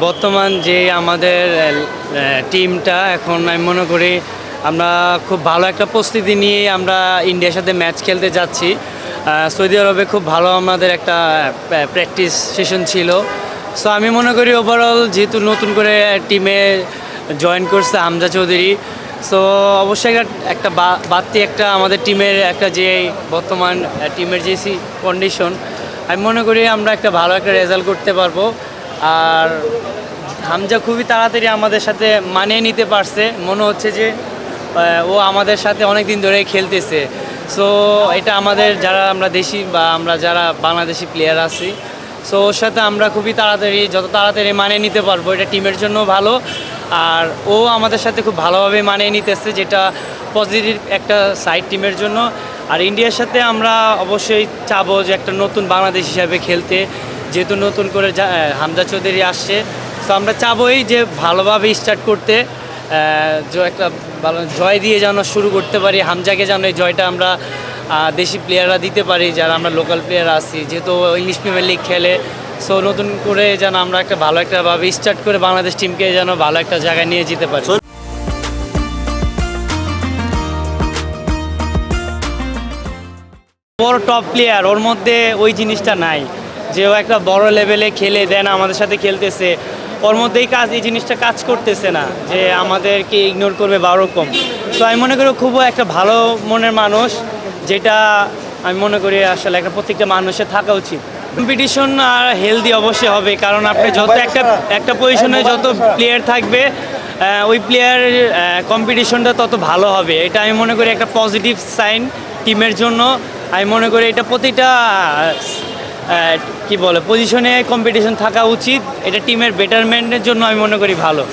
বর্তমান যে আমাদের টিমটা এখন আমি মনে করি আমরা খুব ভালো একটা প্রস্তুতি নিয়ে আমরা ইন্ডিয়ার সাথে ম্যাচ খেলতে যাচ্ছি। সৌদি আরবে খুব ভালো আমাদের একটা প্র্যাকটিস সেশন ছিল। সো আমি মনে করি ওভারঅল যেহেতু নতুন করে টিমে জয়েন করছে হামজা চৌধুরী, সো অবশ্যই একটা বাড়তি একটা আমাদের টিমের একটা যে বর্তমান টিমের যে কন্ডিশন, আমি মনে করি আমরা একটা ভালো একটা রেজাল্ট করতে পারবো। আর হামজা খুবই তাড়াতাড়ি আমাদের সাথে মানিয়ে নিতে পারছে, মনে হচ্ছে যে ও আমাদের সাথে অনেক দিন ধরে খেলতেছে। সো এটা আমাদের যারা আমরা দেশি বা আমরা যারা বাংলাদেশি প্লেয়ার আছি, সো ওর সাথে আমরা খুবই তাড়াতাড়ি যত তাড়াতাড়ি মানিয়ে নিতে পারবো এটা টিমের জন্য ভালো। আর ও আমাদের সাথে খুব ভালোভাবে মানিয়ে নিতেছে, যেটা পজিটিভ একটা সাইড টিমের জন্য। আর ইন্ডিয়ার সাথে আমরা অবশ্যই চাবো যে একটা নতুন বাংলাদেশ হিসাবে খেলতে, যেহেতু নতুন করে হামজা চৌধুরী আসছে। সো আমরা চাবোই যে ভালোভাবে স্টার্ট করতে, একটা ভালো জয় দিয়ে যেন শুরু করতে পারি। হামজাকে যেন এই জয়টা আমরা দেশি প্লেয়াররা দিতে পারি, যারা আমরা লোকাল প্লেয়ার আছি, যেহেতু ইংলিশ প্রিমিয়ার লিগ খেলে। সো নতুন করে যেন আমরা একটা ভালো একটা ভাবে স্টার্ট করে বাংলাদেশ টিমকে যেন ভালো একটা জায়গায় নিয়ে যেতে পারি। বড় টপ প্লেয়ার, ওর মধ্যে ওই জিনিসটা নাই যে ও একটা বড় লেভেলে খেলে দেন আমাদের সাথে খেলতেছে। ওর মধ্যেই এই জিনিসটা কাজ করতেছে না যে আমাদেরকে ইগনোর করবে বা ওরকম। তো আমি মনে করি খুব একটা ভালো মনের মানুষ, যেটা আমি মনে করি আসলে একটা প্রত্যেকটা মানুষের থাকা উচিত। কম্পিটিশন আর হেলদি অবশ্যই হবে, কারণ আপনি যত একটা পজিশনে যত প্লেয়ার থাকবে ওই প্লেয়ার কম্পিটিশনটা তত ভালো হবে। এটা আমি মনে করি একটা পজিটিভ সাইন টিমের জন্য। আমি মনে করি এটা প্রতিটা পজিশনে কম্পিটিশন থাকা উচিত। এটা টিমের বেটারমেন্টের জন্য আমি মনে করি ভালো।